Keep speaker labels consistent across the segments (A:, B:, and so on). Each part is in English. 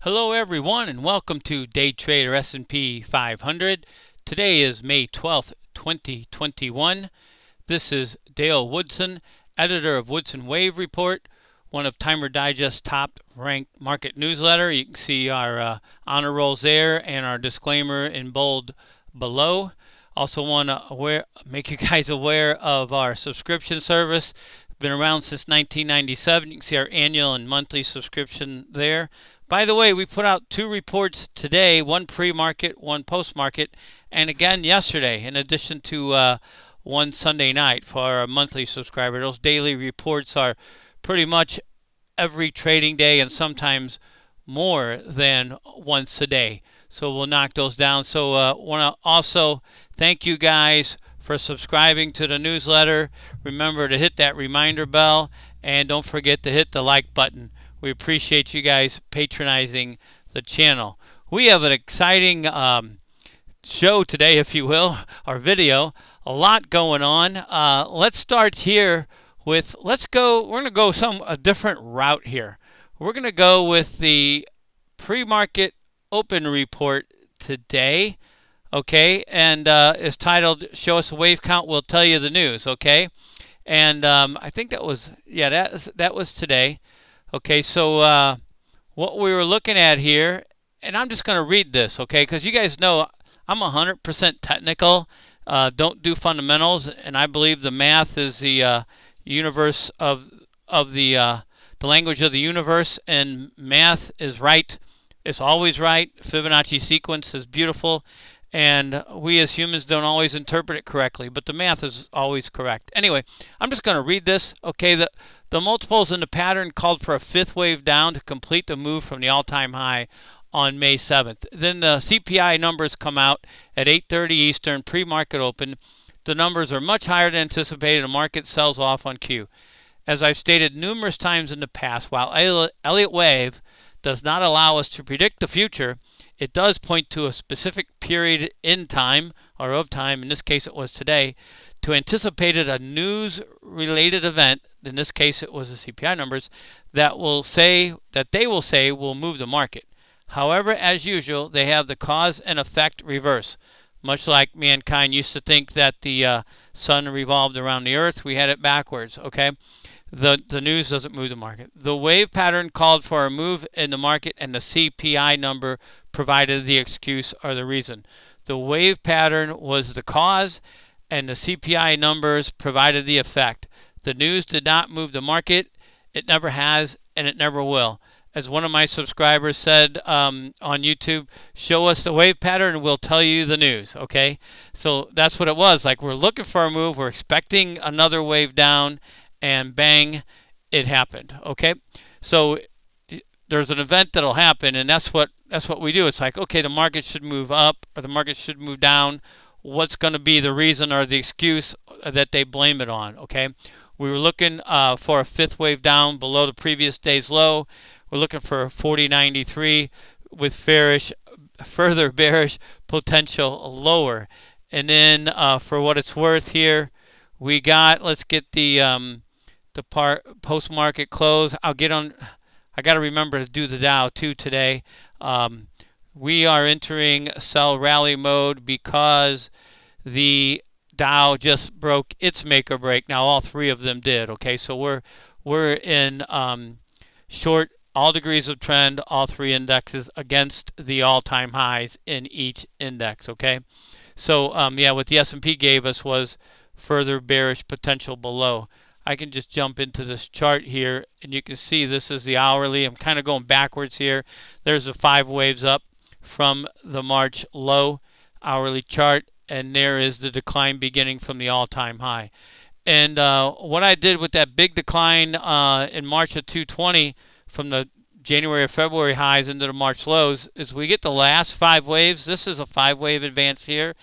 A: Hello everyone and welcome to Day Trader S&P 500. Today is May 12th, 2021. This is Dale Woodson, editor of Woodson Wave Report, one of Timer Digest's top ranked market newsletter. You can see our honor rolls there and our disclaimer in bold below. Also want to make you guys aware of our subscription service. Been around since 1997. You can see our annual and monthly subscription there. By the way, we put out 2 reports today, one pre-market, one post-market, and again yesterday, in addition to one Sunday night for our monthly subscriber. Those daily reports are pretty much every trading day and sometimes more than once a day. So we'll knock those down. So want to also thank you guys for subscribing to the newsletter. Remember to hit that reminder bell and don't forget to hit the like button. We appreciate you guys patronizing the channel. We have an exciting show today, if you will, our video. A lot going on. Let's start here with, we're going to go a different route here. We're going to go with the pre-market open report today, okay? And it's titled, Show Us a Wave Count, We'll Tell You the News, okay? And I think that was, yeah, that was today. Okay, so what we were looking at here, and I'm just going to read this, okay, because you guys know I'm 100% technical, don't do fundamentals, and I believe the math is the universe of the language of the universe, and math is right. It's always right. Fibonacci sequence is beautiful, and we as humans don't always interpret it correctly, but the math is always correct. Anyway, I'm just going to read this, okay. The multiples in the pattern called for a 5th wave down to complete the move from the all-time high on May 7th. Then the CPI numbers come out at 8:30 Eastern, pre-market open. The numbers are much higher than anticipated. The market sells off on cue. As I've stated numerous times in the past, while Elliott Wave does not allow us to predict the future, it does point to a specific period in time, or of time, in this case it was today, to anticipated a news-related event, in this case it was the CPI numbers, that they will say will move the market. However, as usual, they have the cause and effect reverse. Much like mankind used to think that the sun revolved around the earth, we had it backwards, okay? The news doesn't move the market. The wave pattern called for a move in the market, and the CPI number provided the excuse or the reason. The wave pattern was the cause, and the CPI numbers provided the effect. The news did not move the market. It never has, and it never will. As one of my subscribers said on YouTube, show us the wave pattern and we'll tell you the news, okay? So that's what it was. Like, we're looking for a move. We're expecting another wave down, and bang, it happened, okay? So there's an event that'll happen, and that's what we do. It's like, okay, the market should move up or the market should move down. What's going to be the reason or the excuse that they blame it on, okay? We were looking for a 5th wave down below the previous day's low. We're looking for 40.93 with further bearish potential lower. And then for what it's worth here, we got, let's get the post-market close. I got to remember to do the Dow too today. We are entering sell rally mode because the Dow just broke its make or break. Now all 3 of them did, okay? So we're in short all degrees of trend, all 3 indexes against the all-time highs in each index, okay? So yeah, what the S&P gave us was further bearish potential below. I can just jump into this chart here, and you can see this is the hourly. I'm kind of going backwards here. There's the 5 waves up from the March low hourly chart, and there is the decline beginning from the all-time high. And what I did with that big decline in March of 220 from the January or February highs into the March lows is we get the last 5 waves. This is a 5-wave advance here,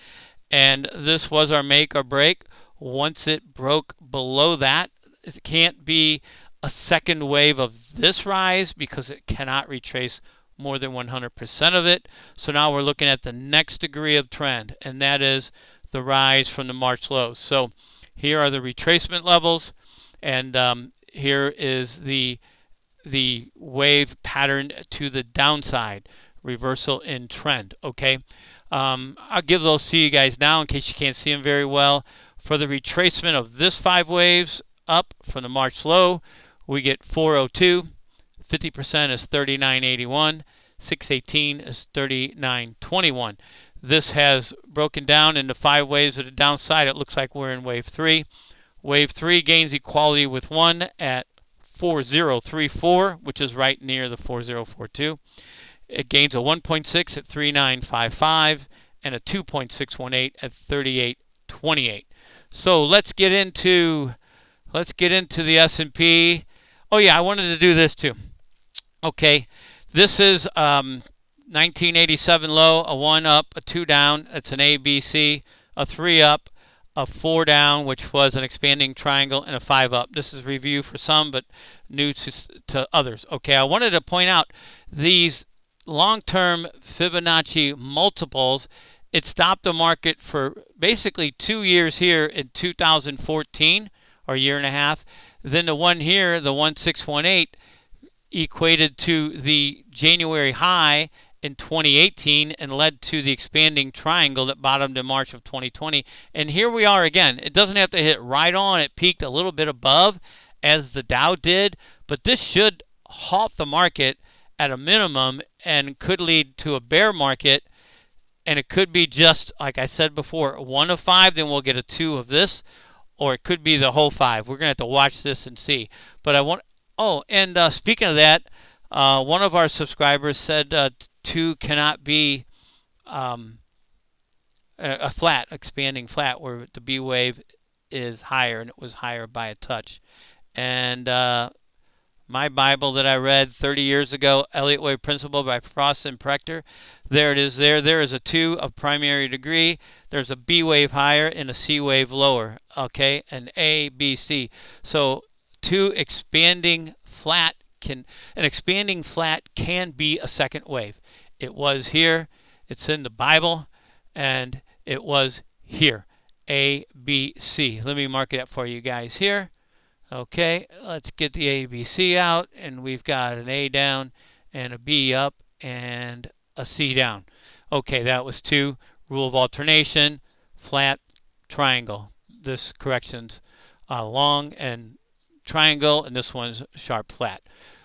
A: and this was our make or break. Once it broke below that, it can't be a second wave of this rise because it cannot retrace more than 100% of it. So now we're looking at the next degree of trend, and that is the rise from the March lows. So here are the retracement levels, and here is the the wave pattern to the downside, reversal in trend. Okay, I'll give those to you guys now in case you can't see them very well. For the retracement of this 5 waves up from the March low, we get 402. 50% is 39.81. 618 is 39.21. This has broken down into 5 waves at the downside. It looks like we're in wave 3. Wave 3 gains equality with 1 at 4034, which is right near the 4042. It gains a 1.6 at 3955 and a 2.618 at 3828. So let's get into the S&P. Oh yeah, I wanted to do this too. Okay, this is 1987 low, a 1 up, a 2 down. It's an A, B, C, a 3 up, a 4 down, which was an expanding triangle, and a 5 up. This is review for some, but new to others. Okay, I wanted to point out these long-term Fibonacci multiples. It stopped the market for basically 2 years here in 2014, or a year and a half. Then the one here, the 1618, equated to the January high in 2018 and led to the expanding triangle that bottomed in March of 2020. And here we are again. It doesn't have to hit right on. It peaked a little bit above as the Dow did, but this should halt the market at a minimum and could lead to a bear market. And it could be just, like I said before, 1 of 5, then we'll get a 2 of this, or it could be the whole 5. We're going to have to watch this and see. But I want, oh, and speaking of that, one of our subscribers said 2 cannot be a flat, expanding flat, where the B wave is higher, and it was higher by a touch. And my Bible that I read 30 years ago, Elliott Wave Principle by Frost and Prechter, there it is there. There is a 2 of primary degree. There's a B wave higher and a C wave lower. Okay, an A, B, C. So 2 expanding flat an expanding flat can be a second wave. It was here. It's in the Bible, and it was here. A, B, C. Let me mark it up for you guys here. Okay, let's get the A, B, C out, and we've got an A down and a B up and a C down. Okay, that was 2. Rule of alternation, flat, triangle. This correction's long and triangle, and this one's sharp flat.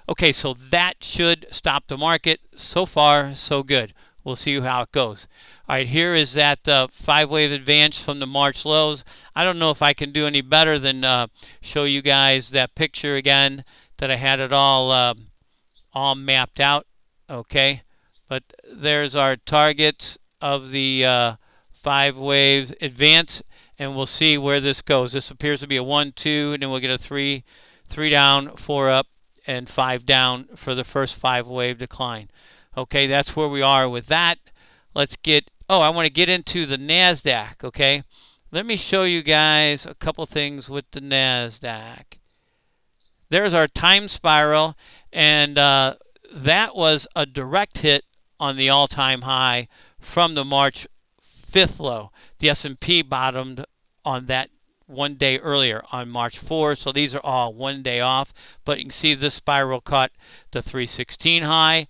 A: Okay, so that should stop the market. So far, so good. We'll see how it goes. All right, here is that 5-wave advance from the March lows. I don't know if I can do any better than show you guys that picture again, that I had it all mapped out. Okay, but there's our targets of the 5-wave advance, and we'll see where this goes. This appears to be a 1, 2, and then we'll get a 3 down, 4 up, and 5 down for the first 5-wave decline. Okay, that's where we are with that. Let's get, I want to get into the NASDAQ, okay? Let me show you guys a couple things with the NASDAQ. There's our time spiral, and that was a direct hit on the all-time high from the March 5th low. The S&P bottomed on that 1 day earlier on March 4, so these are all 1 day off. But you can see this spiral caught the 316 high,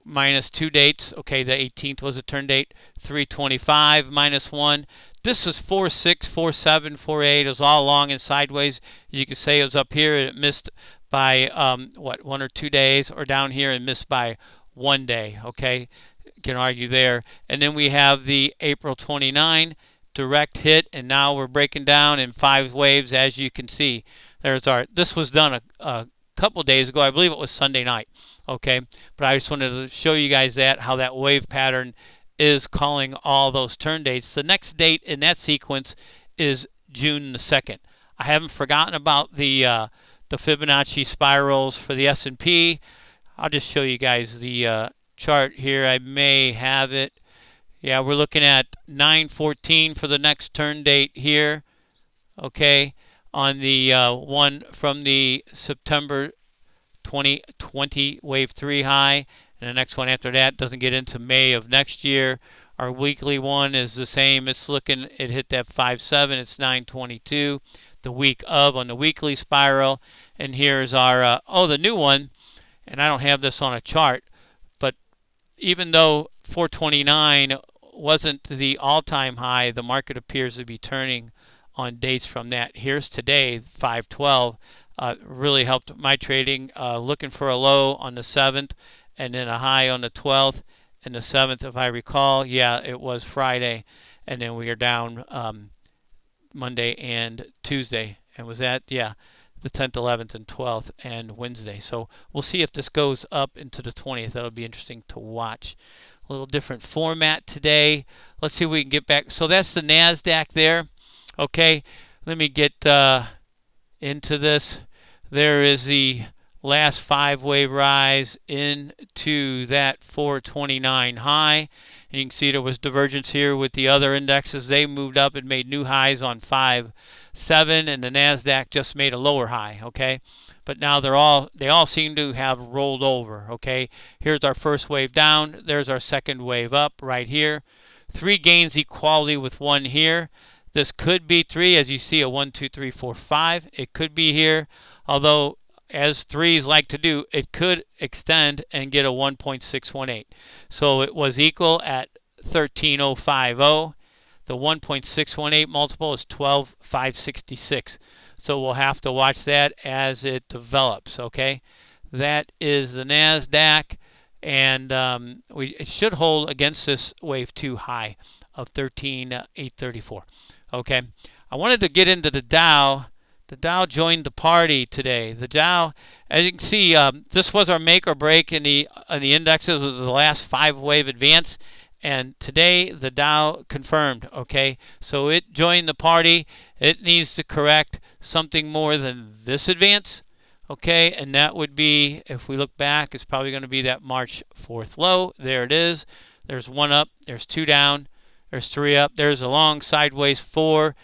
A: minus 2 dates. Okay, the 18th was a turn date. 325 minus 1. This was 46, 47, 48. It was all long and sideways. You could say it was up here and it missed by 1 or 2 days, or down here and missed by 1 day. Okay, you can argue there. And then we have the April 29 direct hit, and now we're breaking down in 5 waves, as you can see. There's our, this was done a couple days ago. I believe it was Sunday night. Okay, but I just wanted to show you guys that, how that wave pattern is calling all those turn dates. The next date in that sequence is June the 2nd. I haven't forgotten about the Fibonacci spirals for the S&P. I'll just show you guys the chart here. I may have it. Yeah, we're looking at 9/14 for the next turn date here. Okay, on the one from the September 2020 wave 3 high, and the next one after that doesn't get into May of next year. Our weekly one is the same. It's looking, it hit that 5/7. It's 9/22. the week of on the weekly spiral. And here's our, the new one. And I don't have this on a chart, but even though 429 wasn't the all-time high, the market appears to be turning on dates from that. Here's today, 512. Really helped my trading, looking for a low on the 7th and then a high on the 12th and the 7th, if I recall. Yeah, it was Friday, and then we are down Monday and Tuesday. And was that, yeah, the 10th, 11th, and 12th, and Wednesday. So we'll see if this goes up into the 20th. That'll be interesting to watch. A little different format today. Let's see if we can get back. So that's the NASDAQ there. Okay, let me get into this. There is the last 5-wave rise into that 429 high. And you can see there was divergence here with the other indexes. They moved up and made new highs on 5-7, and the NASDAQ just made a lower high, okay? But now they all seem to have rolled over, okay? Here's our first wave down. There's our second wave up right here. 3 gains equality with 1 here. This could be 3, as you see, a 1, 2, 3, 4, 5. It could be here, although as 3s like to do, it could extend and get a 1.618. So it was equal at 13,050. The 1.618 multiple is 12,566. So we'll have to watch that as it develops, okay? That is the NASDAQ, and it should hold against this wave 2 high of 13,834. Okay, I wanted to get into the Dow. The Dow joined the party today. The Dow, as you can see, this was our make or break in the indexes of the last 5-wave advance. And today the Dow confirmed, okay? So it joined the party. It needs to correct something more than this advance, okay? And that would be, if we look back, it's probably going to be that March 4th low. There it is. There's 1 up. There's 2 down. There's 3 up. There's a long sideways 4.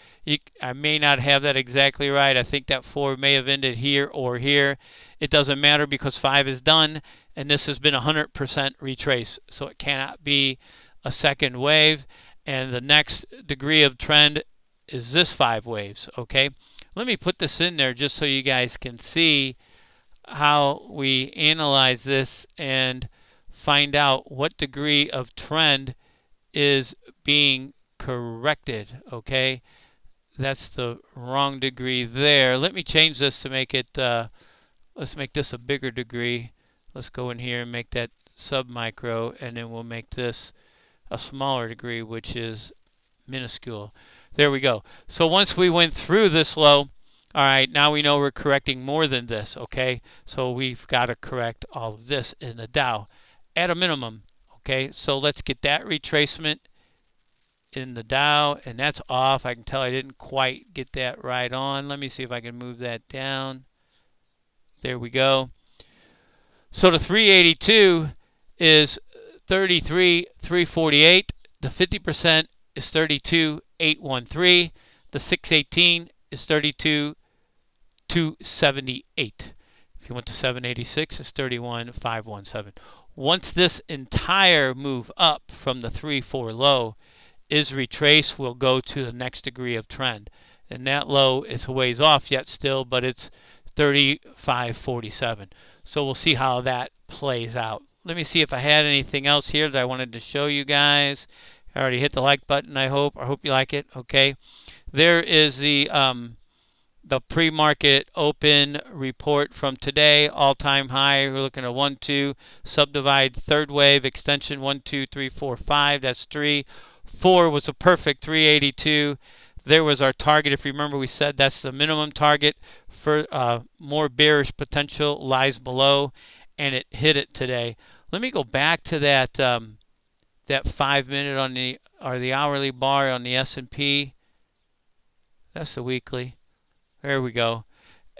A: I may not have that exactly right. I think that 4 may have ended here or here. It doesn't matter because 5 is done, and this has been 100% retrace. So it cannot be a second wave. And the next degree of trend is this 5 waves, okay? Let me put this in there just so you guys can see how we analyze this and find out what degree of trend is being corrected, okay? That's the wrong degree there. Let me change this to make it, let's make this a bigger degree. Let's go in here and make that sub-micro, and then we'll make this a smaller degree, which is minuscule. There we go. So once we went through this low, all right, now we know we're correcting more than this, okay? So we've got to correct all of this in the Dow at a minimum, okay? So let's get that retracement in the Dow, and that's off. I can tell I didn't quite get that right on. Let me see if I can move that down. There we go. So the 382 is 33,348. The 50% is 32,813. The 618 is 32,278. If you went to 786, it's 31,517. Once this entire move up from the 3-4 low is retraced, we'll go to the next degree of trend. And that low is a ways off yet still, but it's 35.47. So we'll see how that plays out. Let me see if I had anything else here that I wanted to show you guys. I already hit the like button, I hope. I hope you like it. Okay. There is the pre-market open report from today, all-time high. We're looking at 1, 2, subdivide, third wave, extension 1, 2, 3, 4, 5. That's 3. 4 was a perfect 382. There was our target. If you remember, we said that's the minimum target. For more bearish potential lies below, and it hit it today. Let me go back to that that 5-minute on the hourly bar on the S&P. That's the weekly. There we go.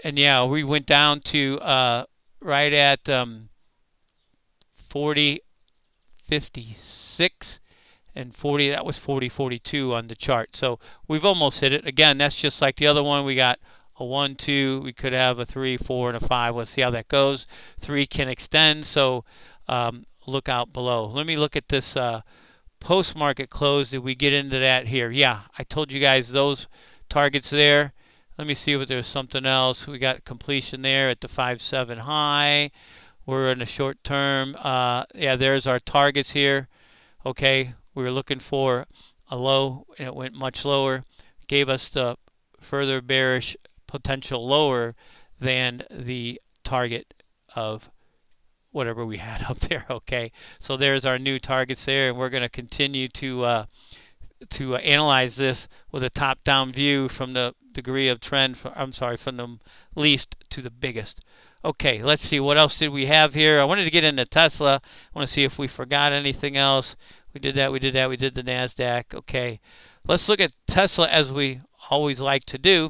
A: And yeah, we went down to right at 40.56 and 40. That was 40.42 on the chart. So we've almost hit it. Again, that's just like the other one. We got a 1, 2. We could have a 3, 4, and a 5. Let's see how that goes. 3 can extend. So look out below. Let me look at this post-market close. Did we get into that here? Yeah, I told you guys those targets there. Let me see if there's something else. We got completion there at the 5.7 high. We're in the short term. Yeah, there's our targets here. Okay, we were looking for a low, and it went much lower. Gave us the further bearish potential lower than the target of whatever we had up there. Okay, so there's our new targets there, and we're going to continue to analyze this with a top-down view from the degree of trend. From the least to the biggest. Okay, let's see, what else did we have here? I wanted to get into Tesla. I want to see if we forgot anything else. We did that. We did the NASDAQ. Okay, let's look at Tesla as we always like to do.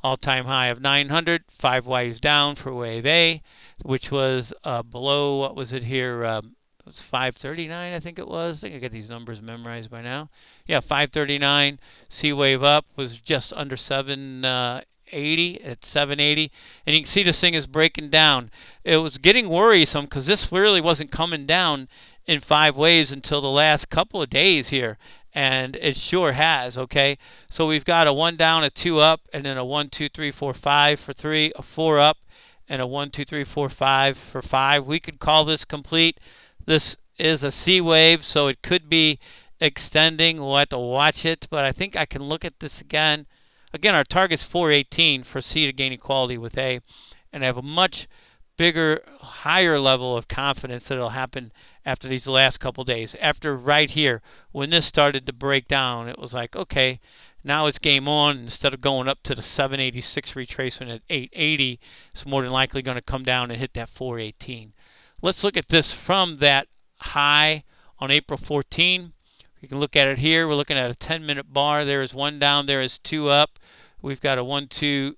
A: All-time high of 900, 5 waves down for wave A, which was below, what was it here? It was 539, I think it was. I think I got these numbers memorized by now. Yeah, 539. C wave up was just under 780 at 780, and you can see this thing is breaking down. It was getting worrisome because this really wasn't coming down in 5 waves until the last couple of days here, and it sure has. Okay, so we've got a 1 down, a 2 up, and then a 1, 2, 3, 4, 5 for 3, a 4 up, and a 1, 2, 3, 4, 5 for 5. We could call this complete. This is a C wave, so it could be extending. We'll have to watch it, but I think I can look at this again. Again, our target's 418 for C to gain equality with A, and I have a much bigger, higher level of confidence that it'll happen after these last couple days. After right here, when this started to break down, it was like, okay, now it's game on. Instead of going up to the 786 retracement at 880, it's more than likely going to come down and hit that 418. Let's look at this from that high on April 14. You can look at it here. We're looking at a 10-minute bar. There is 1 down. There is 2 up. We've got a 1, 2,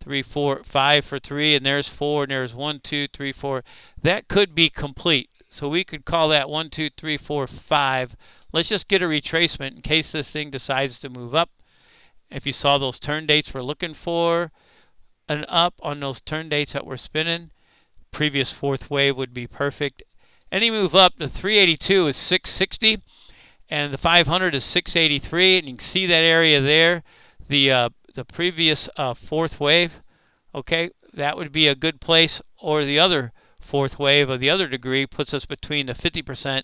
A: 3, 4, 5 for 3, and there's 4, and there's 1, 2, 3, 4. That could be complete. So we could call that 1, 2, 3, 4, 5. Let's just get a retracement in case this thing decides to move up. If you saw those turn dates we're looking for, an up on those turn dates that we're spinning. Previous 4th wave would be perfect. Any move up, the 382 is 660, and the 500 is 683, and you can see that area there. The previous 4th wave, okay, that would be a good place, or the other 4th wave of the other degree puts us between the 50%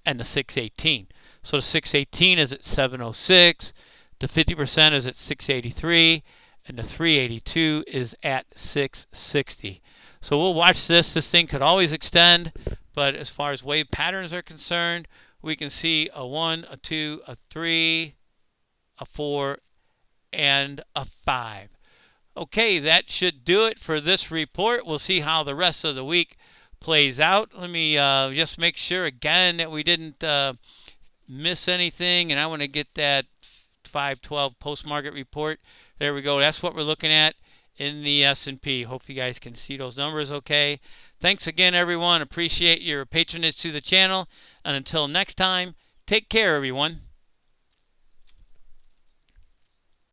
A: and the 618. So the 618 is at 706, the 50% is at 683, and the 382 is at 660. So we'll watch this. This thing could always extend, but as far as wave patterns are concerned, we can see a 1, a 2, a 3, a 4, and a 5. Okay, that should do it for this report. We'll see how the rest of the week plays out. Let me just make sure again that we didn't miss anything, and I want to get that 512 post-market report. There we go. That's what we're looking at in the S&P. Hope you guys can see those numbers okay. Thanks again, everyone. Appreciate your patronage to the channel. And until next time, take care, everyone.